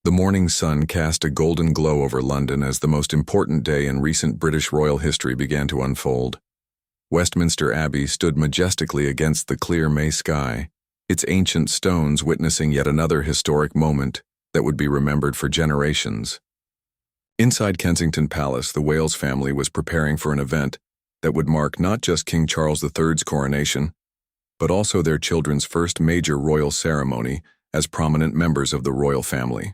The morning sun cast a golden glow over London as the most important day in recent British royal history began to unfold. Westminster Abbey stood majestically against the clear May sky, its ancient stones witnessing yet another historic moment that would be remembered for generations. Inside Kensington Palace, the Wales family was preparing for an event that would mark not just King Charles III's coronation, but also their children's first major royal ceremony as prominent members of the royal family.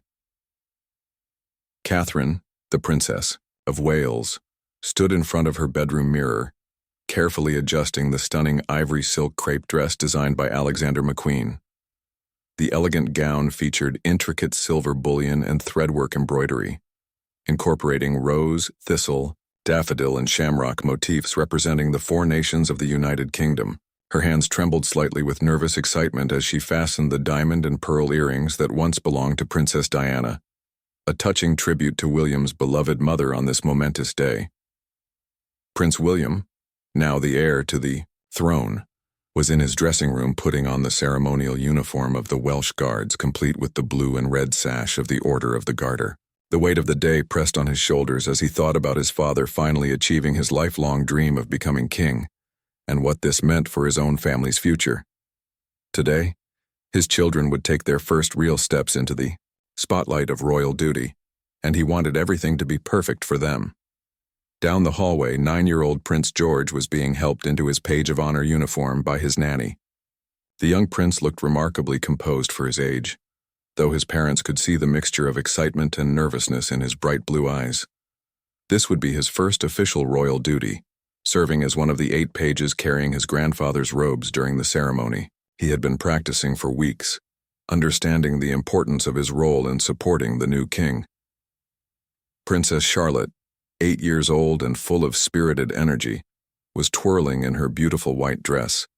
Catherine, the Princess of Wales, stood in front of her bedroom mirror, carefully adjusting the stunning ivory silk crepe dress designed by Alexander McQueen. The elegant gown featured intricate silver bullion and threadwork embroidery, incorporating rose, thistle, daffodil, and shamrock motifs representing the four nations of the United Kingdom. Her hands trembled slightly with nervous excitement as she fastened the diamond and pearl earrings that once belonged to Princess Diana, a touching tribute to William's beloved mother on this momentous day. Prince William, now the heir to the throne, was in his dressing room putting on the ceremonial uniform of the Welsh Guards, complete with the blue and red sash of the Order of the Garter. The weight of the day pressed on his shoulders as he thought about his father finally achieving his lifelong dream of becoming king, and what this meant for his own family's future. Today, his children would take their first real steps into the spotlight of royal duty, and he wanted everything to be perfect for them. Down the hallway, 9-year-old Prince George was being helped into his page of honor uniform by his nanny. The young prince looked remarkably composed for his age, though his parents could see the mixture of excitement and nervousness in his bright blue eyes. This would be his first official royal duty, serving as one of the 8 pages carrying his grandfather's robes during the ceremony. He had been practicing for weeks, understanding the importance of his role in supporting the new king. Princess Charlotte, 8 years old and full of spirited energy, was twirling in her beautiful white dress,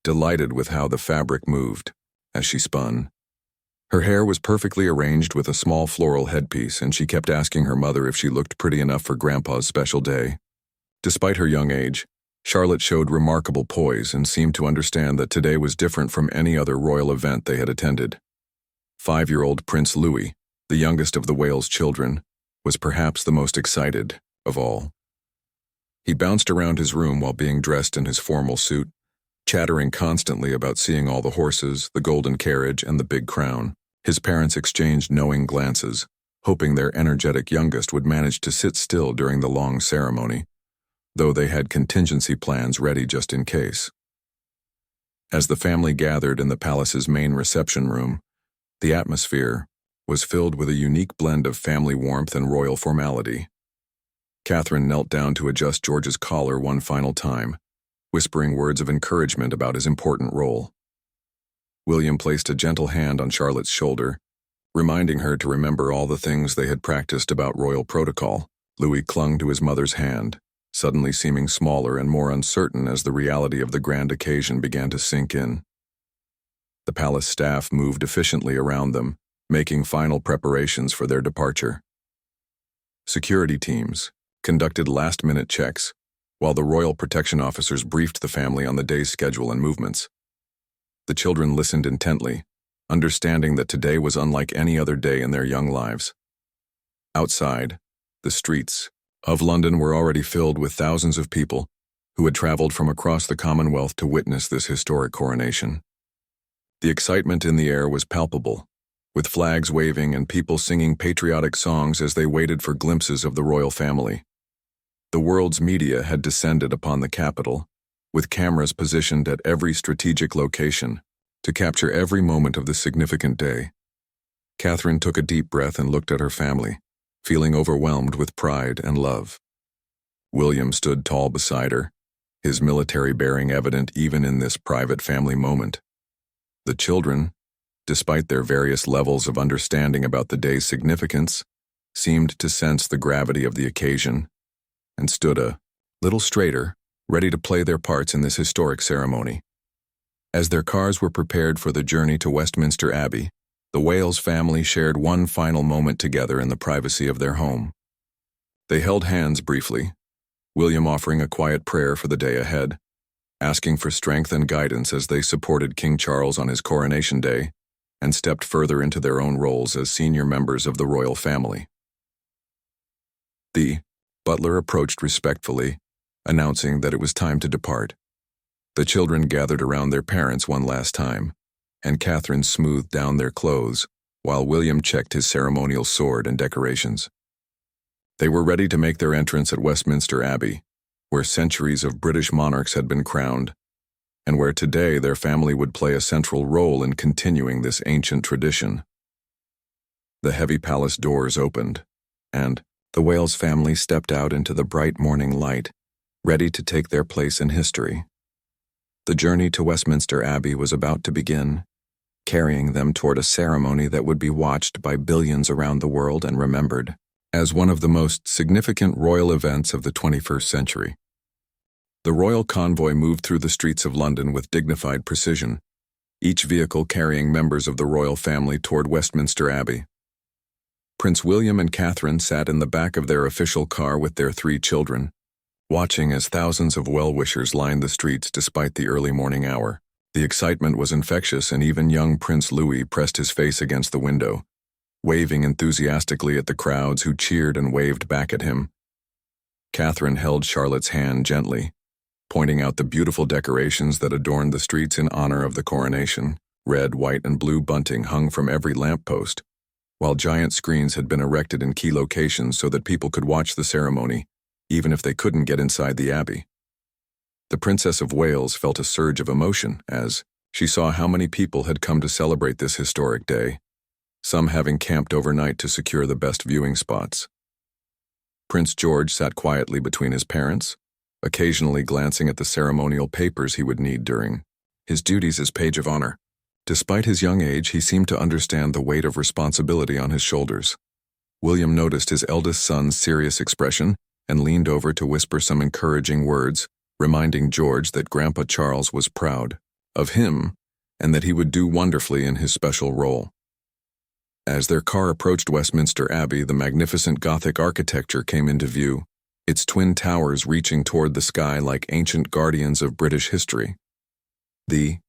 delighted with how the fabric moved as she spun. Her hair was perfectly arranged with a small floral headpiece, and she kept asking her mother if she looked pretty enough for Grandpa's special day. Despite her young age, Charlotte showed remarkable poise and seemed to understand that today was different from any other royal event they had attended. 5-year-old Prince Louis, the youngest of the Wales children, was perhaps the most excited of all. He bounced around his room while being dressed in his formal suit, chattering constantly about seeing all the horses, the golden carriage, and the big crown. His parents exchanged knowing glances, hoping their energetic youngest would manage to sit still during the long ceremony, though they had contingency plans ready just in case. As the family gathered in the palace's main reception room, the atmosphere was filled with a unique blend of family warmth and royal formality. Catherine knelt down to adjust George's collar one final time, whispering words of encouragement about his important role. William placed a gentle hand on Charlotte's shoulder, reminding her to remember all the things they had practiced about royal protocol. Louis clung to his mother's hand, suddenly seeming smaller and more uncertain as the reality of the grand occasion began to sink in. The palace staff moved efficiently around them, making final preparations for their departure. Security teams conducted last-minute checks, while the royal protection officers briefed the family on the day's schedule and movements. The children listened intently, understanding that today was unlike any other day in their young lives. Outside, the streets of London were already filled with thousands of people who had traveled from across the Commonwealth to witness this historic coronation. The excitement in the air was palpable, with flags waving and people singing patriotic songs as they waited for glimpses of the royal family. The world's media had descended upon the capital, with cameras positioned at every strategic location to capture every moment of this significant day. Catherine took a deep breath and looked at her family, feeling overwhelmed with pride and love. William stood tall beside her, his military bearing evident even in this private family moment. The children, despite their various levels of understanding about the day's significance, seemed to sense the gravity of the occasion and stood a little straighter, ready to play their parts in this historic ceremony. As their cars were prepared for the journey to Westminster Abbey, the Wales family shared one final moment together in the privacy of their home. They held hands briefly, William offering a quiet prayer for the day ahead, asking for strength and guidance as they supported King Charles on his coronation day, and stepped further into their own roles as senior members of the royal family. The butler approached respectfully, announcing that it was time to depart. The children gathered around their parents one last time, and Catherine smoothed down their clothes while William checked his ceremonial sword and decorations. They were ready to make their entrance at Westminster Abbey, where centuries of British monarchs had been crowned, and where today their family would play a central role in continuing this ancient tradition. The heavy palace doors opened, and the Wales family stepped out into the bright morning light, ready to take their place in history. The journey to Westminster Abbey was about to begin, carrying them toward a ceremony that would be watched by billions around the world and remembered as one of the most significant royal events of the 21st century. The royal convoy moved through the streets of London with dignified precision, each vehicle carrying members of the royal family toward Westminster Abbey. Prince William and Catherine sat in the back of their official car with their 3 children, watching as thousands of well-wishers lined the streets despite the early morning hour. The excitement was infectious, and even young Prince Louis pressed his face against the window, waving enthusiastically at the crowds who cheered and waved back at him. Catherine held Charlotte's hand gently, pointing out the beautiful decorations that adorned the streets in honor of the coronation. Red, white, and blue bunting hung from every lamppost, while giant screens had been erected in key locations so that people could watch the ceremony, even if they couldn't get inside the abbey. The Princess of Wales felt a surge of emotion as she saw how many people had come to celebrate this historic day, some having camped overnight to secure the best viewing spots. Prince George sat quietly between his parents, occasionally glancing at the ceremonial papers he would need during his duties as page of honor. Despite his young age, he seemed to understand the weight of responsibility on his shoulders. William noticed his eldest son's serious expression and leaned over to whisper some encouraging words, reminding George that Grandpa Charles was proud of him and that he would do wonderfully in his special role. As their car approached Westminster Abbey, the magnificent Gothic architecture came into view, its twin towers reaching toward the sky like ancient guardians of British history. The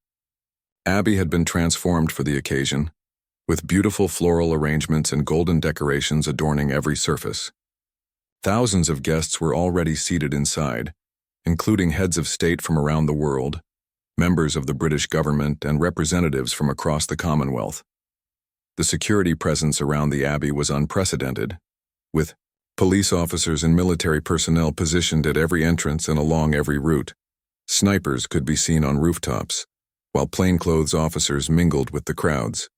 Abbey had been transformed for the occasion, with beautiful floral arrangements and golden decorations adorning every surface. Thousands of guests were already seated inside, including heads of state from around the world, members of the British government, and representatives from across the Commonwealth. The security presence around the Abbey was unprecedented, with police officers and military personnel positioned at every entrance and along every route. Snipers could be seen on rooftops, while plainclothes officers mingled with the crowds.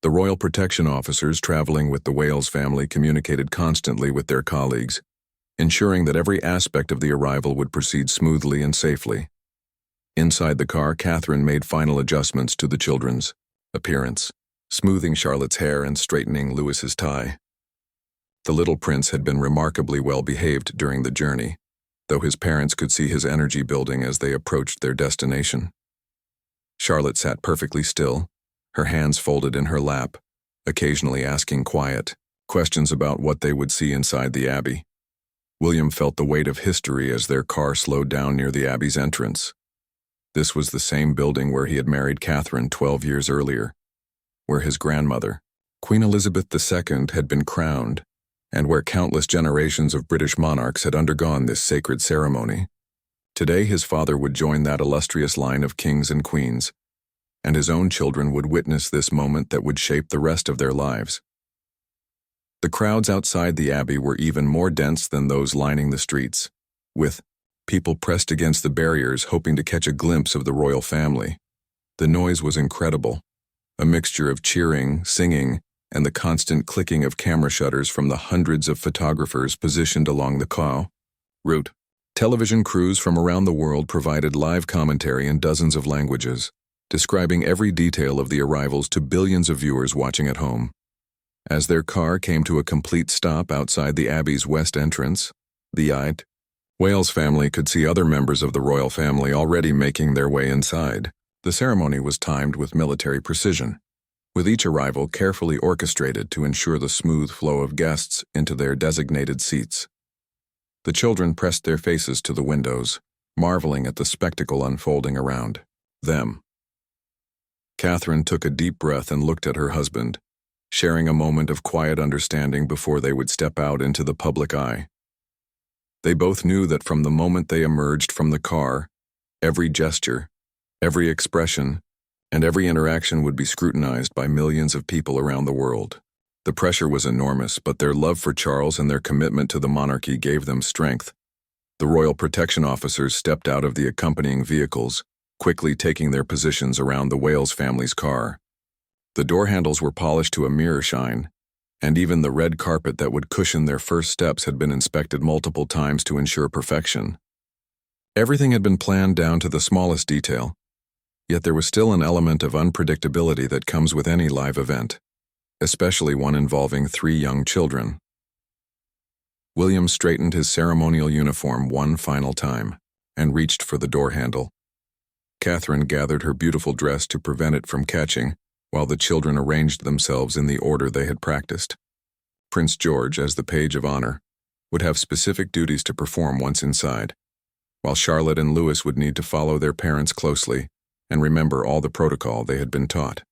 The royal protection officers traveling with the Wales family communicated constantly with their colleagues, ensuring that every aspect of the arrival would proceed smoothly and safely. Inside the car, Catherine made final adjustments to the children's appearance, smoothing Charlotte's hair and straightening Louis's tie. The little prince had been remarkably well behaved during the journey, though his parents could see his energy building as they approached their destination. Charlotte sat perfectly still, her hands folded in her lap, occasionally asking quiet questions about what they would see inside the Abbey. William felt the weight of history as their car slowed down near the Abbey's entrance. This was the same building where he had married Catherine 12 years earlier, where his grandmother, Queen Elizabeth II, had been crowned, and where countless generations of British monarchs had undergone this sacred ceremony. Today his father would join that illustrious line of kings and queens, and his own children would witness this moment that would shape the rest of their lives. The crowds outside the Abbey were even more dense than those lining the streets, with people pressed against the barriers hoping to catch a glimpse of the royal family. The noise was incredible, a mixture of cheering, singing, and the constant clicking of camera shutters from the hundreds of photographers positioned along the quai route. Television crews from around the world provided live commentary in dozens of languages, describing every detail of the arrivals to billions of viewers watching at home. As their car came to a complete stop outside the Abbey's west entrance, the Wales family could see other members of the royal family already making their way inside. The ceremony was timed with military precision, with each arrival carefully orchestrated to ensure the smooth flow of guests into their designated seats. The children pressed their faces to the windows, marveling at the spectacle unfolding around them. Catherine took a deep breath and looked at her husband, sharing a moment of quiet understanding before they would step out into the public eye. They both knew that from the moment they emerged from the car, every gesture, every expression, and every interaction would be scrutinized by millions of people around the world. The pressure was enormous, but their love for Charles and their commitment to the monarchy gave them strength. The royal protection officers stepped out of the accompanying vehicles, quickly taking their positions around the Wales family's car. The door handles were polished to a mirror shine, and even the red carpet that would cushion their first steps had been inspected multiple times to ensure perfection. Everything had been planned down to the smallest detail, yet there was still an element of unpredictability that comes with any live event, especially one involving 3 young children. William straightened his ceremonial uniform one final time and reached for the door handle. Catherine gathered her beautiful dress to prevent it from catching, while the children arranged themselves in the order they had practiced. Prince George, as the page of honor, would have specific duties to perform once inside, while Charlotte and Louis would need to follow their parents closely and remember all the protocol they had been taught.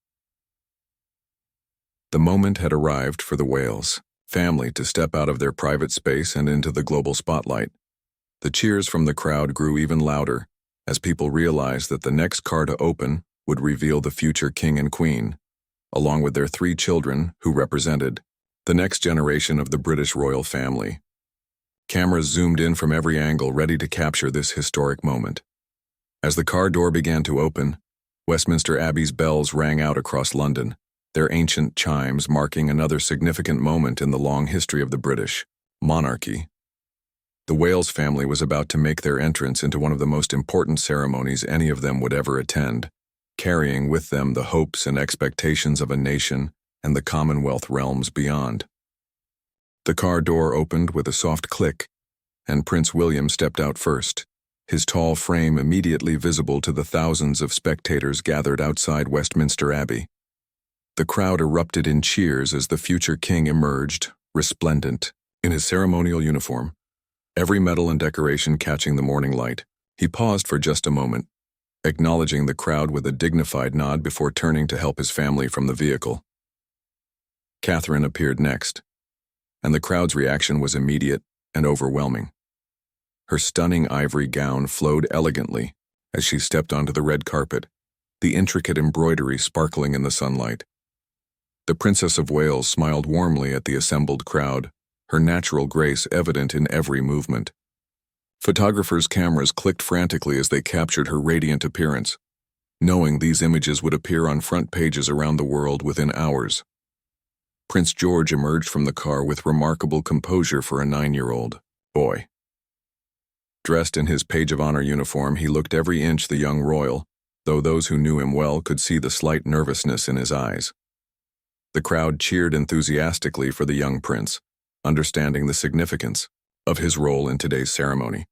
The moment had arrived for the Wales family to step out of their private space and into the global spotlight. The cheers from the crowd grew even louder as people realized that the next car to open would reveal the future king and queen, along with their 3 children who represented the next generation of the British royal family. Cameras zoomed in from every angle, ready to capture this historic moment. As the car door began to open, Westminster Abbey's bells rang out across London, their ancient chimes marking another significant moment in the long history of the British monarchy. The Wales family was about to make their entrance into one of the most important ceremonies any of them would ever attend, carrying with them the hopes and expectations of a nation and the Commonwealth realms beyond. The car door opened with a soft click, and Prince William stepped out first, his tall frame immediately visible to the thousands of spectators gathered outside Westminster Abbey. The crowd erupted in cheers as the future king emerged, resplendent, in his ceremonial uniform, every medal and decoration catching the morning light. He paused for just a moment, acknowledging the crowd with a dignified nod before turning to help his family from the vehicle. Catherine appeared next, and the crowd's reaction was immediate and overwhelming. Her stunning ivory gown flowed elegantly as she stepped onto the red carpet, the intricate embroidery sparkling in the sunlight. The Princess of Wales smiled warmly at the assembled crowd, her natural grace evident in every movement. Photographers' cameras clicked frantically as they captured her radiant appearance, knowing these images would appear on front pages around the world within hours. Prince George emerged from the car with remarkable composure for a 9-year-old boy. Dressed in his page of honor uniform, he looked every inch the young royal, though those who knew him well could see the slight nervousness in his eyes. The crowd cheered enthusiastically for the young prince, understanding the significance of his role in today's ceremony.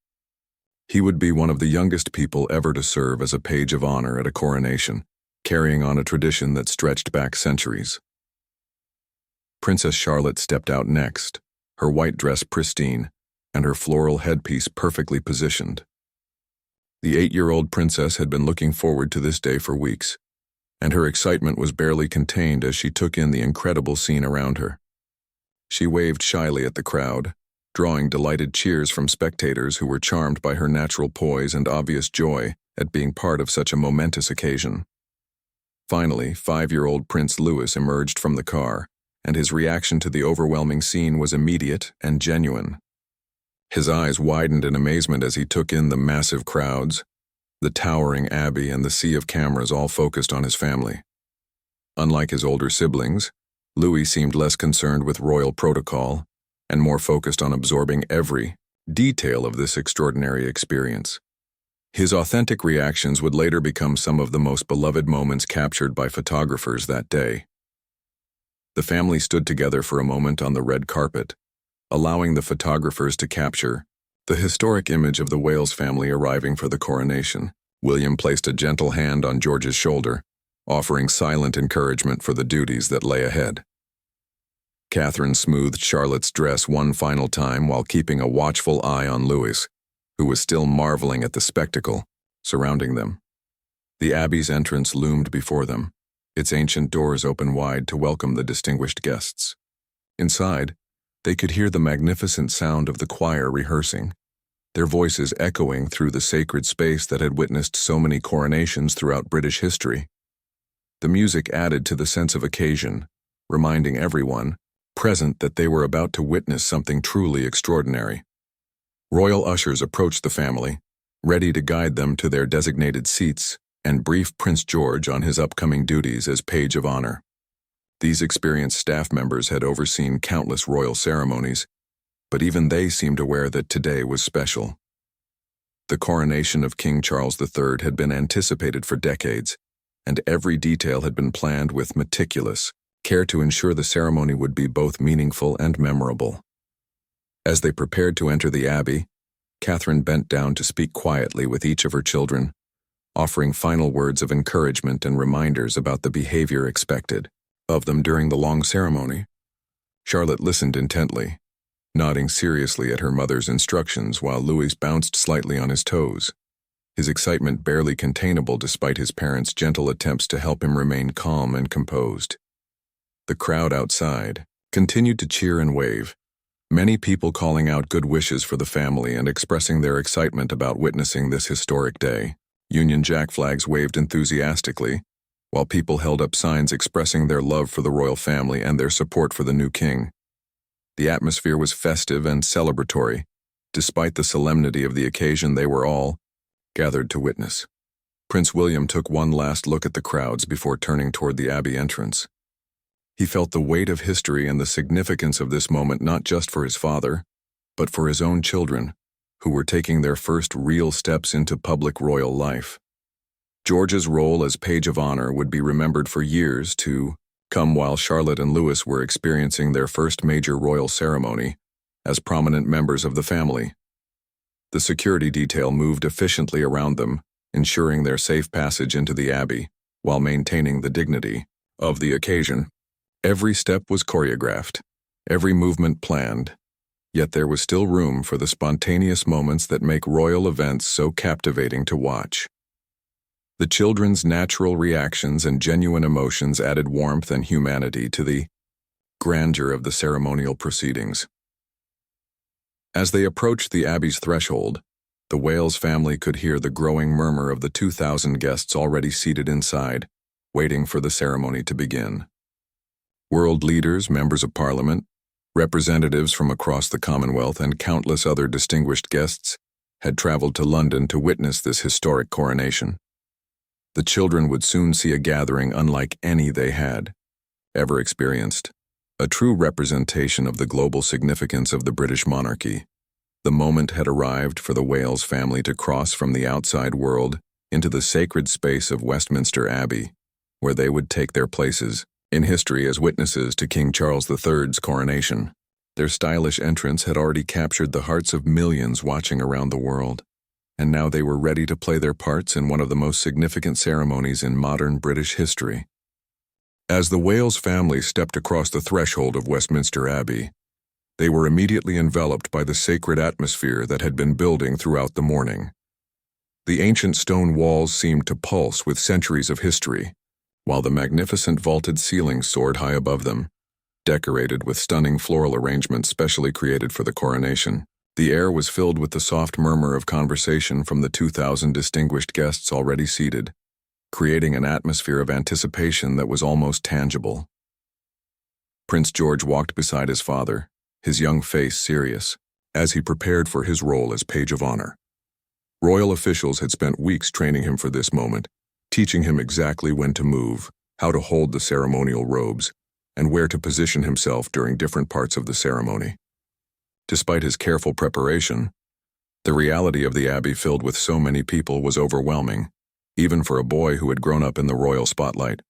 He would be one of the youngest people ever to serve as a page of honor at a coronation, carrying on a tradition that stretched back centuries. Princess Charlotte stepped out next, her white dress pristine, and her floral headpiece perfectly positioned. The 8-year-old princess had been looking forward to this day for weeks, and her excitement was barely contained as she took in the incredible scene around her. She waved shyly at the crowd, drawing delighted cheers from spectators who were charmed by her natural poise and obvious joy at being part of such a momentous occasion. Finally, 5-year-old Prince Louis emerged from the car, and his reaction to the overwhelming scene was immediate and genuine. His eyes widened in amazement as he took in the massive crowds, the towering abbey and the sea of cameras all focused on his family. Unlike his older siblings, Louis seemed less concerned with royal protocol and more focused on absorbing every detail of this extraordinary experience. His authentic reactions would later become some of the most beloved moments captured by photographers that day. The family stood together for a moment on the red carpet, allowing the photographers to capture the historic image of the Wales family arriving for the coronation. William placed a gentle hand on George's shoulder, offering silent encouragement for the duties that lay ahead. Catherine smoothed Charlotte's dress one final time while keeping a watchful eye on Louis, who was still marveling at the spectacle surrounding them. The Abbey's entrance loomed before them, its ancient doors open wide to welcome the distinguished guests. Inside, they could hear the magnificent sound of the choir rehearsing, their voices echoing through the sacred space that had witnessed so many coronations throughout British history. The music added to the sense of occasion, reminding everyone present that they were about to witness something truly extraordinary. Royal ushers approached the family, ready to guide them to their designated seats and brief Prince George on his upcoming duties as page of honor. These experienced staff members had overseen countless royal ceremonies, but even they seemed aware that today was special. The coronation of King Charles III had been anticipated for decades, and every detail had been planned with meticulous care to ensure the ceremony would be both meaningful and memorable. As they prepared to enter the Abbey, Catherine bent down to speak quietly with each of her children, offering final words of encouragement and reminders about the behavior expected of them during the long ceremony. Charlotte listened intently, nodding seriously at her mother's instructions while Louis bounced slightly on his toes, his excitement barely containable despite his parents' gentle attempts to help him remain calm and composed. The crowd outside continued to cheer and wave, many people calling out good wishes for the family and expressing their excitement about witnessing this historic day. Union Jack flags waved enthusiastically, while people held up signs expressing their love for the royal family and their support for the new king. The atmosphere was festive and celebratory. Despite the solemnity of the occasion, they were all gathered to witness. Prince William took one last look at the crowds before turning toward the Abbey entrance. He felt the weight of history and the significance of this moment not just for his father, but for his own children, who were taking their first real steps into public royal life. George's role as page of honor would be remembered for years to come while Charlotte and Louis were experiencing their first major royal ceremony as prominent members of the family. The security detail moved efficiently around them, ensuring their safe passage into the Abbey while maintaining the dignity of the occasion. Every step was choreographed, every movement planned, yet there was still room for the spontaneous moments that make royal events so captivating to watch. The children's natural reactions and genuine emotions added warmth and humanity to the grandeur of the ceremonial proceedings. As they approached the Abbey's threshold, the Wales family could hear the growing murmur of the 2,000 guests already seated inside, waiting for the ceremony to begin. World leaders, members of Parliament, representatives from across the Commonwealth, and countless other distinguished guests had traveled to London to witness this historic coronation. The children would soon see a gathering unlike any they had ever experienced, a true representation of the global significance of the British monarchy. The moment had arrived for the Wales family to cross from the outside world into the sacred space of Westminster Abbey, where they would take their places in history as witnesses to King Charles III's coronation. Their stylish entrance had already captured the hearts of millions watching around the world, and now they were ready to play their parts in one of the most significant ceremonies in modern British history. As the Wales family stepped across the threshold of Westminster Abbey, they were immediately enveloped by the sacred atmosphere that had been building throughout the morning. The ancient stone walls seemed to pulse with centuries of history, while the magnificent vaulted ceilings soared high above them, decorated with stunning floral arrangements specially created for the coronation. The air was filled with the soft murmur of conversation from the 2,000 distinguished guests already seated, creating an atmosphere of anticipation that was almost tangible. Prince George walked beside his father, his young face serious, as he prepared for his role as page of honor. Royal officials had spent weeks training him for this moment, teaching him exactly when to move, how to hold the ceremonial robes, and where to position himself during different parts of the ceremony. Despite his careful preparation, the reality of the Abbey filled with so many people was overwhelming, even for a boy who had grown up in the royal spotlight.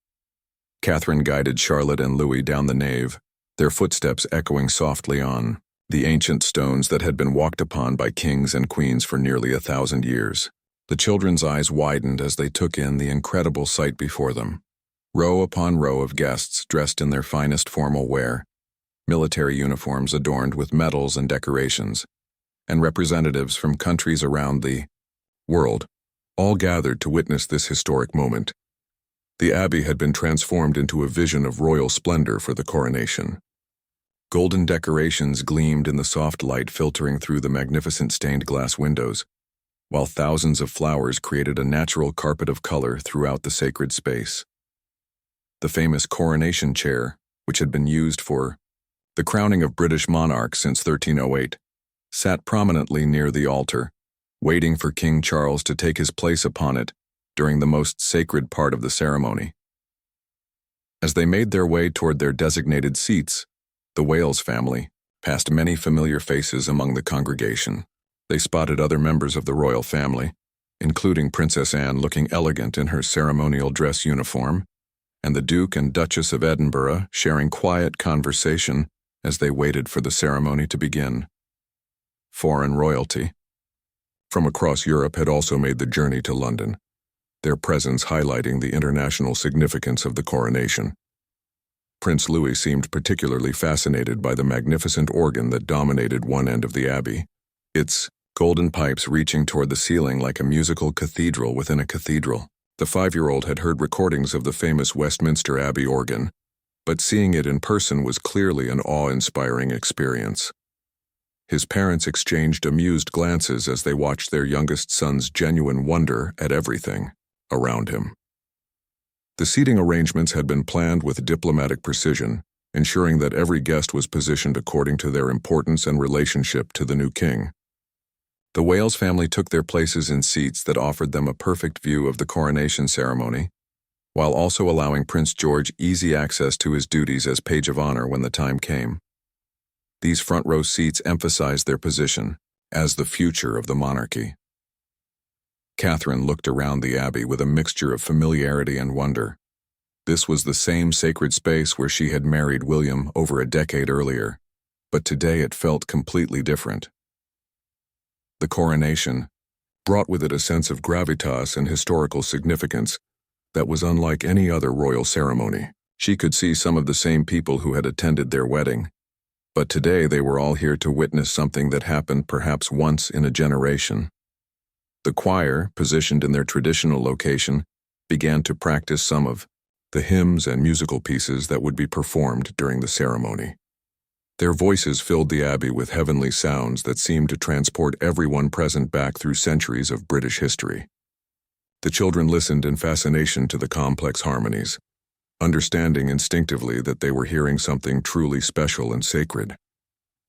Catherine guided Charlotte and Louis down the nave, their footsteps echoing softly on the ancient stones that had been walked upon by kings and queens for nearly 1,000 years. The children's eyes widened as they took in the incredible sight before them. Row upon row of guests dressed in their finest formal wear, military uniforms adorned with medals and decorations, and representatives from countries around the world, all gathered to witness this historic moment. The abbey had been transformed into a vision of royal splendor for the coronation. Golden decorations gleamed in the soft light filtering through the magnificent stained glass windows, while thousands of flowers created a natural carpet of color throughout the sacred space. The famous coronation chair, which had been used for the crowning of British monarchs since 1308, sat prominently near the altar, waiting for King Charles to take his place upon it during the most sacred part of the ceremony. As they made their way toward their designated seats, the Wales family passed many familiar faces among the congregation. They spotted other members of the royal family, including Princess Anne looking elegant in her ceremonial dress uniform, and the Duke and Duchess of Edinburgh sharing quiet conversation as they waited for the ceremony to begin. Foreign royalty from across Europe had also made the journey to London, their presence highlighting the international significance of the coronation. Prince Louis seemed particularly fascinated by the magnificent organ that dominated one end of the abbey, its golden pipes reaching toward the ceiling like a musical cathedral within a cathedral. The 5-year-old had heard recordings of the famous Westminster Abbey organ, but seeing it in person was clearly an awe-inspiring experience. His parents exchanged amused glances as they watched their youngest son's genuine wonder at everything around him. The seating arrangements had been planned with diplomatic precision, ensuring that every guest was positioned according to their importance and relationship to the new king. The Wales family took their places in seats that offered them a perfect view of the coronation ceremony, while also allowing Prince George easy access to his duties as page of honor when the time came. These front-row seats emphasized their position as the future of the monarchy. Catherine looked around the abbey with a mixture of familiarity and wonder. This was the same sacred space where she had married William over a decade earlier, but today it felt completely different. The coronation brought with it a sense of gravitas and historical significance that was unlike any other royal ceremony. She could see some of the same people who had attended their wedding, but today they were all here to witness something that happened perhaps once in a generation. The choir, positioned in their traditional location, began to practice some of the hymns and musical pieces that would be performed during the ceremony. Their voices filled the abbey with heavenly sounds that seemed to transport everyone present back through centuries of British history. The children listened in fascination to the complex harmonies, understanding instinctively that they were hearing something truly special and sacred.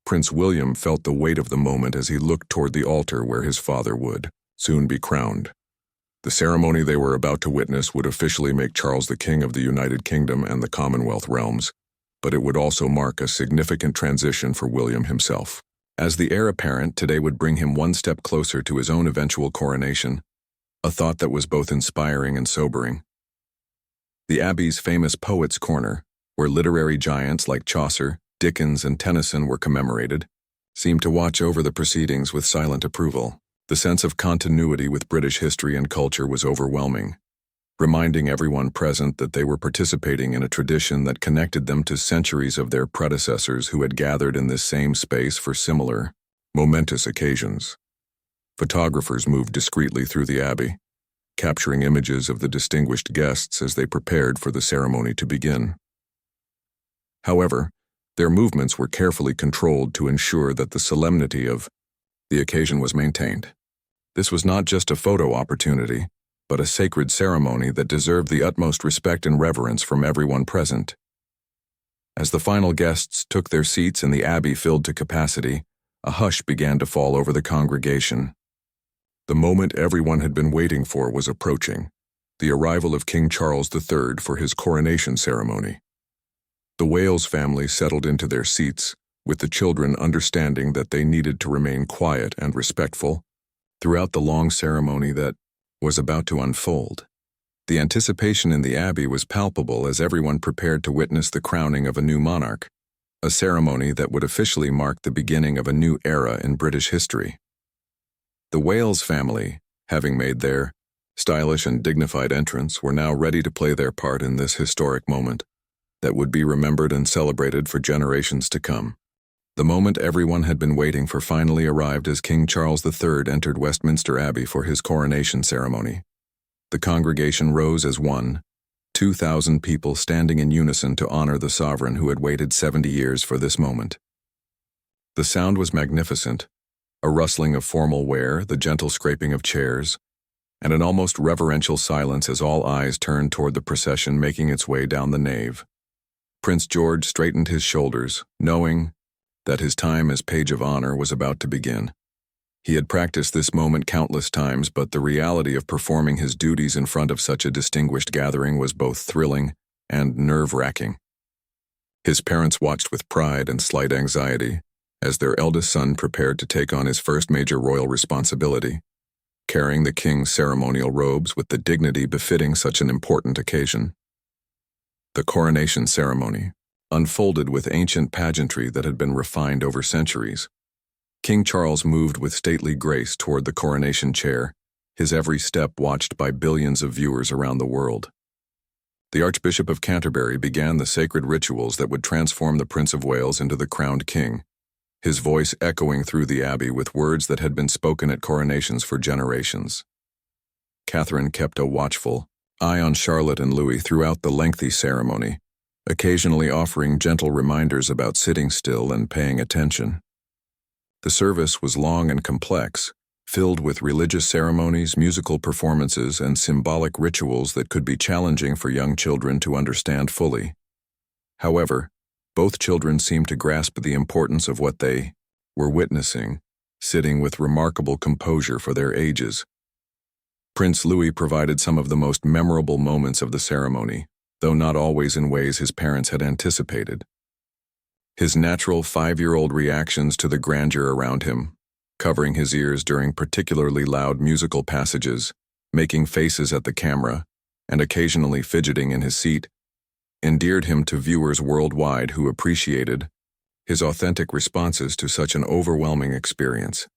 Prince William felt the weight of the moment as he looked toward the altar where his father would soon be crowned. The ceremony they were about to witness would officially make Charles the King of the United Kingdom and the Commonwealth realms, but it would also mark a significant transition for William himself. As the heir apparent, today would bring him one step closer to his own eventual coronation, a thought that was both inspiring and sobering. The Abbey's famous Poets' Corner, where literary giants like Chaucer, Dickens, and Tennyson were commemorated, seemed to watch over the proceedings with silent approval. The sense of continuity with British history and culture was overwhelming, reminding everyone present that they were participating in a tradition that connected them to centuries of their predecessors who had gathered in this same space for similar, momentous occasions. Photographers moved discreetly through the abbey, capturing images of the distinguished guests as they prepared for the ceremony to begin. However, their movements were carefully controlled to ensure that the solemnity of the occasion was maintained. This was not just a photo opportunity, but a sacred ceremony that deserved the utmost respect and reverence from everyone present. As the final guests took their seats and the abbey filled to capacity, a hush began to fall over the congregation. The moment everyone had been waiting for was approaching, the arrival of King Charles III for his coronation ceremony. The Wales family settled into their seats, with the children understanding that they needed to remain quiet and respectful throughout the long ceremony that was about to unfold. The anticipation in the abbey was palpable as everyone prepared to witness the crowning of a new monarch, a ceremony that would officially mark the beginning of a new era in British history. The Wales family, having made their stylish and dignified entrance, were now ready to play their part in this historic moment that would be remembered and celebrated for generations to come. The moment everyone had been waiting for finally arrived as King Charles III entered Westminster Abbey for his coronation ceremony. The congregation rose as one, 2,000 people standing in unison to honor the sovereign who had waited 70 years for this moment. The sound was magnificent, a rustling of formal wear, the gentle scraping of chairs, and an almost reverential silence as all eyes turned toward the procession making its way down the nave. Prince George straightened his shoulders, knowing that his time as page of honor was about to begin. He had practiced this moment countless times, but the reality of performing his duties in front of such a distinguished gathering was both thrilling and nerve-wracking. His parents watched with pride and slight anxiety as their eldest son prepared to take on his first major royal responsibility, carrying the king's ceremonial robes with the dignity befitting such an important occasion. The coronation ceremony unfolded with ancient pageantry that had been refined over centuries. King Charles moved with stately grace toward the coronation chair, his every step watched by billions of viewers around the world. The Archbishop of Canterbury began the sacred rituals that would transform the Prince of Wales into the crowned king, his voice echoing through the abbey with words that had been spoken at coronations for generations. Catherine kept a watchful eye on Charlotte and Louis throughout the lengthy ceremony, occasionally offering gentle reminders about sitting still and paying attention. The service was long and complex, filled with religious ceremonies, musical performances, and symbolic rituals that could be challenging for young children to understand fully. However, both children seemed to grasp the importance of what they were witnessing, sitting with remarkable composure for their ages. Prince Louis provided some of the most memorable moments of the ceremony, though not always in ways his parents had anticipated. His natural 5-year-old reactions to the grandeur around him, covering his ears during particularly loud musical passages, making faces at the camera, and occasionally fidgeting in his seat, endeared him to viewers worldwide who appreciated his authentic responses to such an overwhelming experience.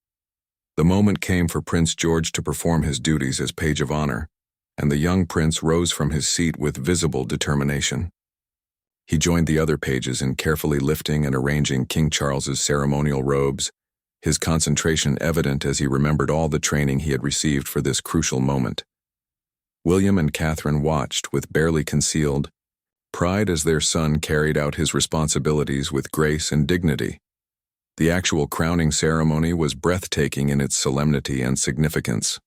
The moment came for Prince George to perform his duties as page of honor, and the young prince rose from his seat with visible determination. He joined the other pages in carefully lifting and arranging King Charles's ceremonial robes, his concentration evident as he remembered all the training he had received for this crucial moment. William and Catherine watched with barely concealed pride as their son carried out his responsibilities with grace and dignity. The actual crowning ceremony was breathtaking in its solemnity and significance.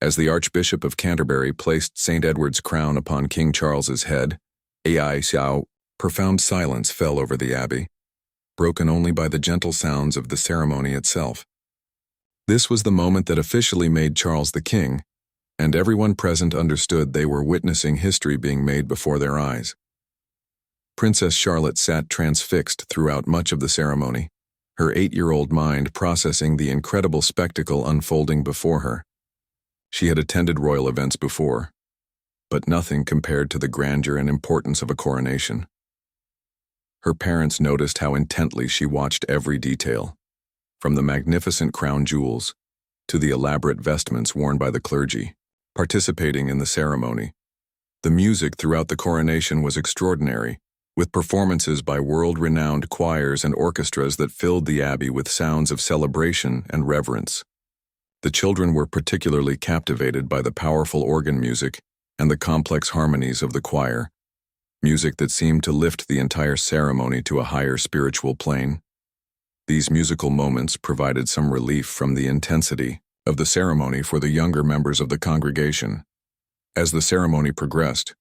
As the Archbishop of Canterbury placed St. Edward's crown upon King Charles's head, profound silence fell over the abbey, broken only by the gentle sounds of the ceremony itself. This was the moment that officially made Charles the king, and everyone present understood they were witnessing history being made before their eyes. Princess Charlotte sat transfixed throughout much of the ceremony, her 8-year-old mind processing the incredible spectacle unfolding before her. She had attended royal events before, but nothing compared to the grandeur and importance of a coronation. Her parents noticed how intently she watched every detail, from the magnificent crown jewels to the elaborate vestments worn by the clergy, participating in the ceremony. The music throughout the coronation was extraordinary, with performances by world-renowned choirs and orchestras that filled the abbey with sounds of celebration and reverence. The children were particularly captivated by the powerful organ music and the complex harmonies of the choir, music that seemed to lift the entire ceremony to a higher spiritual plane. These musical moments provided some relief from the intensity of the ceremony for the younger members of the congregation. As the ceremony progressed,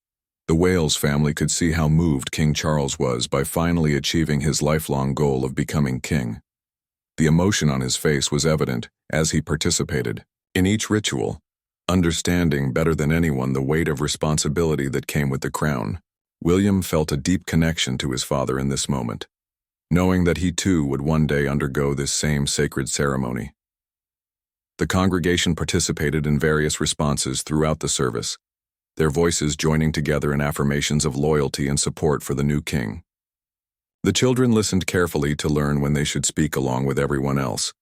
the Wales family could see how moved King Charles was by finally achieving his lifelong goal of becoming king. The emotion on his face was evident as he participated in each ritual, understanding better than anyone the weight of responsibility that came with the crown. William felt a deep connection to his father in this moment, knowing that he too would one day undergo this same sacred ceremony. The congregation participated in various responses throughout the service, their voices joining together in affirmations of loyalty and support for the new king. The children listened carefully to learn when they should speak along with everyone else,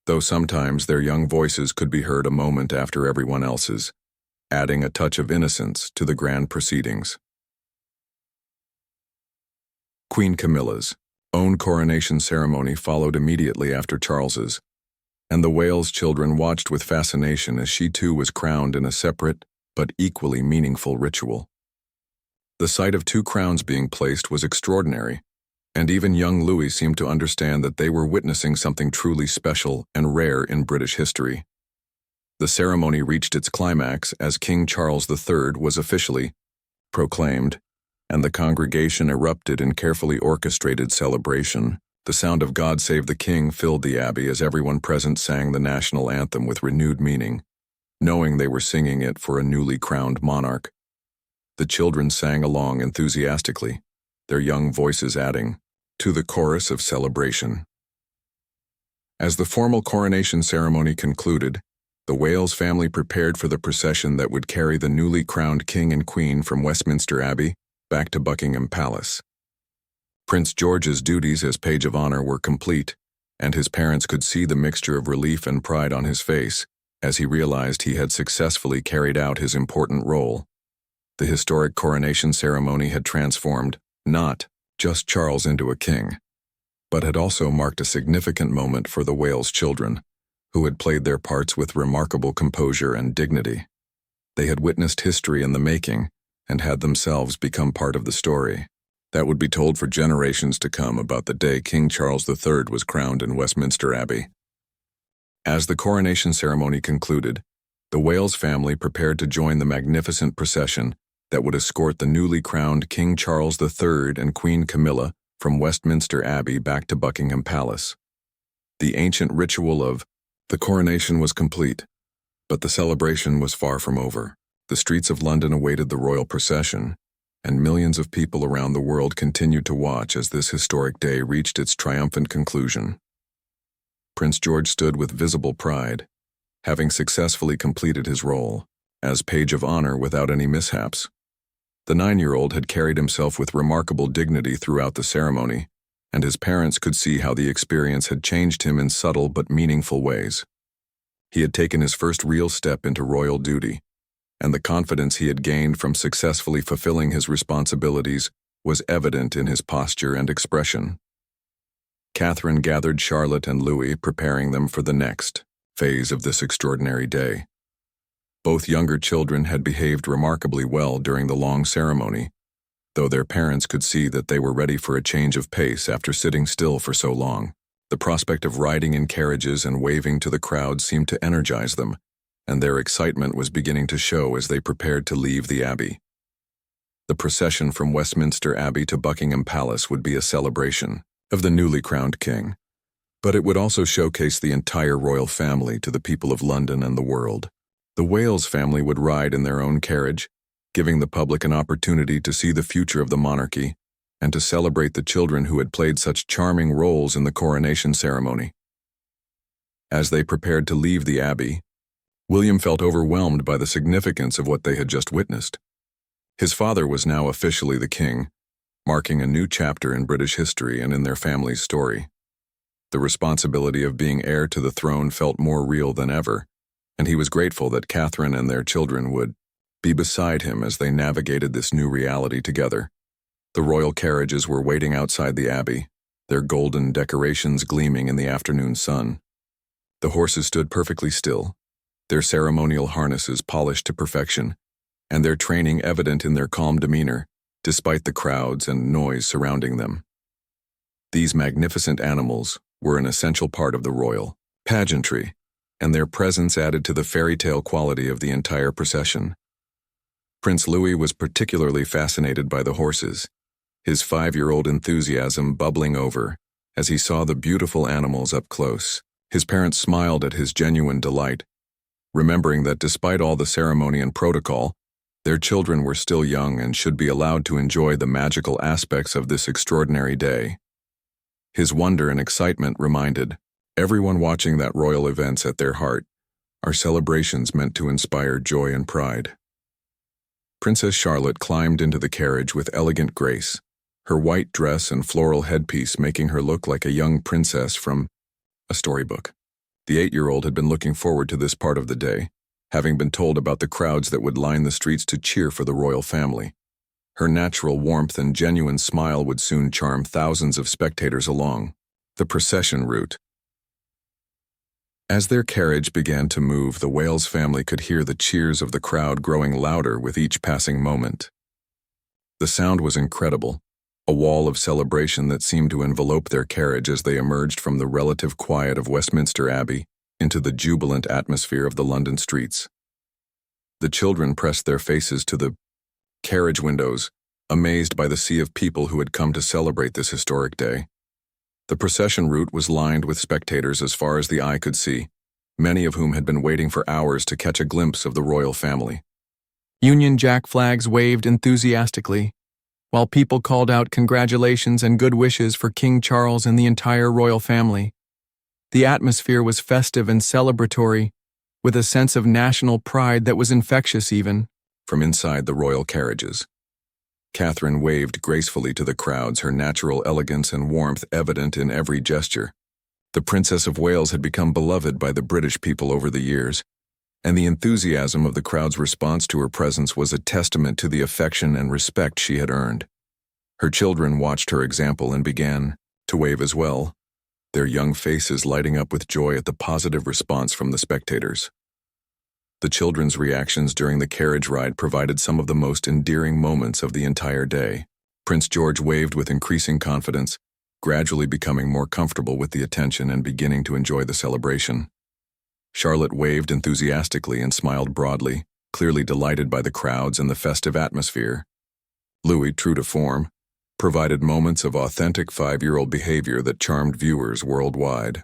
though sometimes their young voices could be heard a moment after everyone else's, adding a touch of innocence to the grand proceedings. Queen Camilla's own coronation ceremony followed immediately after Charles's, and the Wales children watched with fascination as she too was crowned in a separate but equally meaningful ritual. The sight of two crowns being placed was extraordinary, and even young Louis seemed to understand that they were witnessing something truly special and rare in British history. The ceremony reached its climax as King Charles III was officially proclaimed, and the congregation erupted in carefully orchestrated celebration. The sound of God Save the King filled the abbey as everyone present sang the national anthem with renewed meaning, knowing they were singing it for a newly crowned monarch. The children sang along enthusiastically, their young voices adding to the chorus of celebration. As the formal coronation ceremony concluded, the Wales family prepared for the procession that would carry the newly crowned king and queen from Westminster Abbey back to Buckingham Palace. Prince George's duties as page of honor were complete, and his parents could see the mixture of relief and pride on his face as he realized he had successfully carried out his important role. The historic coronation ceremony had transformed not just Charles into a king, but had also marked a significant moment for the Wales children, who had played their parts with remarkable composure and dignity. They had witnessed history in the making and had themselves become part of the story that would be told for generations to come about the day King Charles III was crowned in Westminster Abbey. As the coronation ceremony concluded, the Wales family prepared to join the magnificent procession that would escort the newly crowned King Charles III and Queen Camilla from Westminster Abbey back to Buckingham Palace. The ancient ritual of the coronation was complete, but the celebration was far from over. The streets of London awaited the royal procession, and millions of people around the world continued to watch as this historic day reached its triumphant conclusion. Prince George stood with visible pride, having successfully completed his role as page of honor without any mishaps. The 9-year-old had carried himself with remarkable dignity throughout the ceremony, and his parents could see how the experience had changed him in subtle but meaningful ways. He had taken his first real step into royal duty, and the confidence he had gained from successfully fulfilling his responsibilities was evident in his posture and expression. Catherine gathered Charlotte and Louis, preparing them for the next phase of this extraordinary day. Both younger children had behaved remarkably well during the long ceremony, though their parents could see that they were ready for a change of pace after sitting still for so long. The prospect of riding in carriages and waving to the crowd seemed to energize them, and their excitement was beginning to show as they prepared to leave the Abbey. The procession from Westminster Abbey to Buckingham Palace would be a celebration of the newly crowned king, but it would also showcase the entire royal family to the people of London and the world. The Wales family would ride in their own carriage, giving the public an opportunity to see the future of the monarchy and to celebrate the children who had played such charming roles in the coronation ceremony. As they prepared to leave the Abbey, William felt overwhelmed by the significance of what they had just witnessed. His father was now officially the king, marking a new chapter in British history and in their family's story. The responsibility of being heir to the throne felt more real than ever, and he was grateful that Catherine and their children would be beside him as they navigated this new reality together. The royal carriages were waiting outside the Abbey, their golden decorations gleaming in the afternoon sun. The horses stood perfectly still, their ceremonial harnesses polished to perfection, and their training evident in their calm demeanor, despite the crowds and noise surrounding them. These magnificent animals were an essential part of the royal pageantry, and their presence added to the fairy tale quality of the entire procession. Prince Louis was particularly fascinated by the horses, his 5-year-old enthusiasm bubbling over as he saw the beautiful animals up close. His parents smiled at his genuine delight, remembering that despite all the ceremony and protocol, their children were still young and should be allowed to enjoy the magical aspects of this extraordinary day. His wonder and excitement reminded everyone watching that royal events at their heart are celebrations meant to inspire joy and pride. Princess Charlotte climbed into the carriage with elegant grace, her white dress and floral headpiece making her look like a young princess from a storybook. The 8-year-old had been looking forward to this part of the day, having been told about the crowds that would line the streets to cheer for the royal family. Her natural warmth and genuine smile would soon charm thousands of spectators along the procession route. As their carriage began to move, the Wales family could hear the cheers of the crowd growing louder with each passing moment. The sound was incredible, a wall of celebration that seemed to envelope their carriage as they emerged from the relative quiet of Westminster Abbey into the jubilant atmosphere of the London streets. The children pressed their faces to the carriage windows, amazed by the sea of people who had come to celebrate this historic day. The procession route was lined with spectators as far as the eye could see, many of whom had been waiting for hours to catch a glimpse of the royal family. Union Jack flags waved enthusiastically, while people called out congratulations and good wishes for King Charles and the entire royal family. The atmosphere was festive and celebratory, with a sense of national pride that was infectious even. From inside the royal carriages, Catherine waved gracefully to the crowds, her natural elegance and warmth evident in every gesture. The Princess of Wales had become beloved by the British people over the years, and the enthusiasm of the crowd's response to her presence was a testament to the affection and respect she had earned. Her children watched her example and began to wave as well, their young faces lighting up with joy at the positive response from the spectators. The children's reactions during the carriage ride provided some of the most endearing moments of the entire day. Prince George waved with increasing confidence, gradually becoming more comfortable with the attention and beginning to enjoy the celebration. Charlotte waved enthusiastically and smiled broadly, clearly delighted by the crowds and the festive atmosphere. Louis, true to form, provided moments of authentic 5-year-old behavior that charmed viewers worldwide.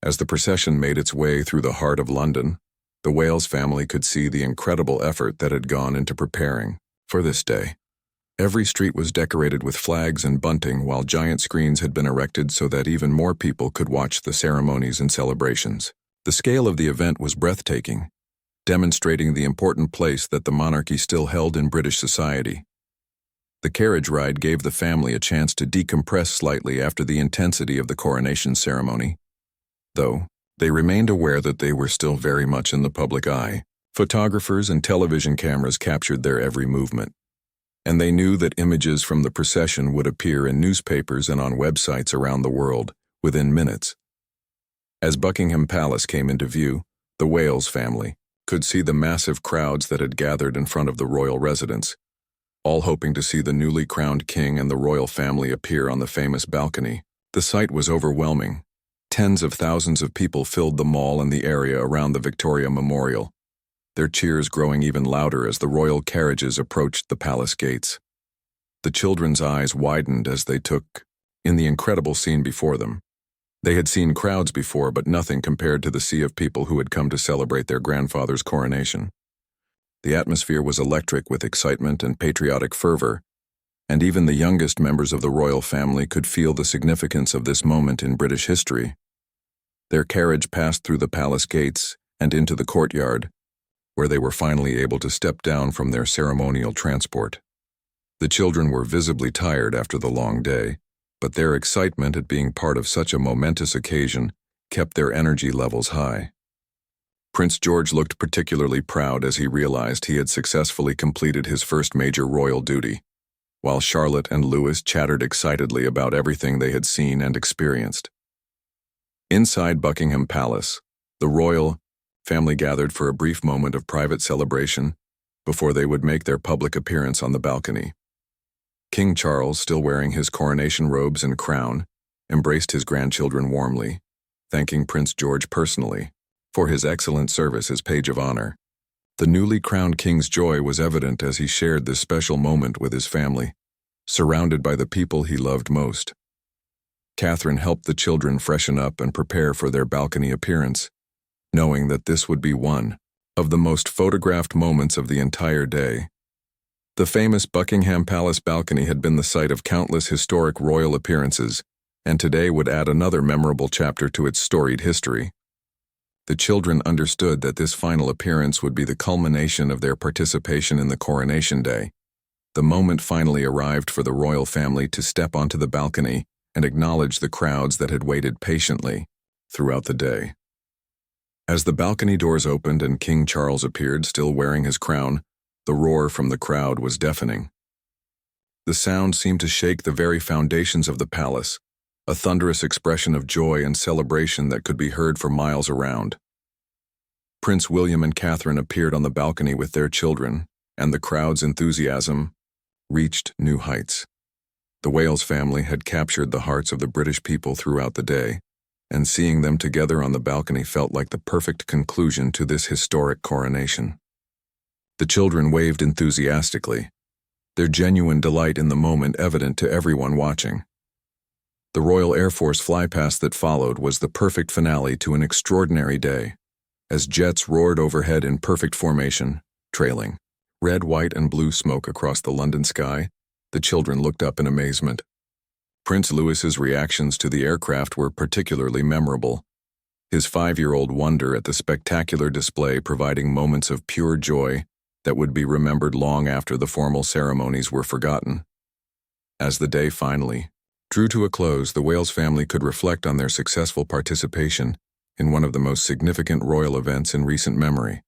As the procession made its way through the heart of London, the Wales family could see the incredible effort that had gone into preparing for this day. Every street was decorated with flags and bunting, while giant screens had been erected so that even more people could watch the ceremonies and celebrations. The scale of the event was breathtaking, demonstrating the important place that the monarchy still held in British society. The carriage ride gave the family a chance to decompress slightly after the intensity of the coronation ceremony, though they remained aware that they were still very much in the public eye. Photographers and television cameras captured their every movement, and they knew that images from the procession would appear in newspapers and on websites around the world within minutes. As Buckingham Palace came into view, the Wales family could see the massive crowds that had gathered in front of the royal residence, all hoping to see the newly crowned king and the royal family appear on the famous balcony. The sight was overwhelming. Tens of thousands of people filled the mall and the area around the Victoria Memorial, their cheers growing even louder as the royal carriages approached the palace gates. The children's eyes widened as they took in the incredible scene before them. They had seen crowds before, but nothing compared to the sea of people who had come to celebrate their grandfather's coronation. The atmosphere was electric with excitement and patriotic fervor, and even the youngest members of the royal family could feel the significance of this moment in British history. Their carriage passed through the palace gates and into the courtyard, where they were finally able to step down from their ceremonial transport. The children were visibly tired after the long day, but their excitement at being part of such a momentous occasion kept their energy levels high. Prince George looked particularly proud as he realized he had successfully completed his first major royal duty, while Charlotte and Louis chattered excitedly about everything they had seen and experienced. Inside Buckingham Palace, the royal family gathered for a brief moment of private celebration before they would make their public appearance on the balcony. King Charles, still wearing his coronation robes and crown, embraced his grandchildren warmly, thanking Prince George personally for his excellent service as page of honor. The newly crowned king's joy was evident as he shared this special moment with his family, surrounded by the people he loved most. Catherine helped the children freshen up and prepare for their balcony appearance, knowing that this would be one of the most photographed moments of the entire day. The famous Buckingham Palace balcony had been the site of countless historic royal appearances, and today would add another memorable chapter to its storied history. The children understood that this final appearance would be the culmination of their participation in the coronation day. The moment finally arrived for the royal family to step onto the balcony and acknowledge the crowds that had waited patiently throughout the day. As the balcony doors opened and King Charles appeared, still wearing his crown, the roar from the crowd was deafening. The sound seemed to shake the very foundations of the palace, a thunderous expression of joy and celebration that could be heard for miles around. Prince William and Catherine appeared on the balcony with their children, and the crowd's enthusiasm reached new heights. The Wales family had captured the hearts of the British people throughout the day, and seeing them together on the balcony felt like the perfect conclusion to this historic coronation. The children waved enthusiastically, their genuine delight in the moment evident to everyone watching. The Royal Air Force flypast that followed was the perfect finale to an extraordinary day, as jets roared overhead in perfect formation, trailing red, white, and blue smoke across the London sky. The children looked up in amazement. Prince Louis's reactions to the aircraft were particularly memorable, his 5-year-old wonder at the spectacular display providing moments of pure joy that would be remembered long after the formal ceremonies were forgotten. As the day finally drew to a close, the Wales family could reflect on their successful participation in one of the most significant royal events in recent memory.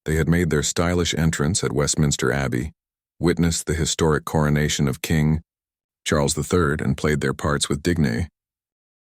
They had made their stylish entrance at Westminster Abbey, witnessed the historic coronation of King Charles III, and played their parts with dignity.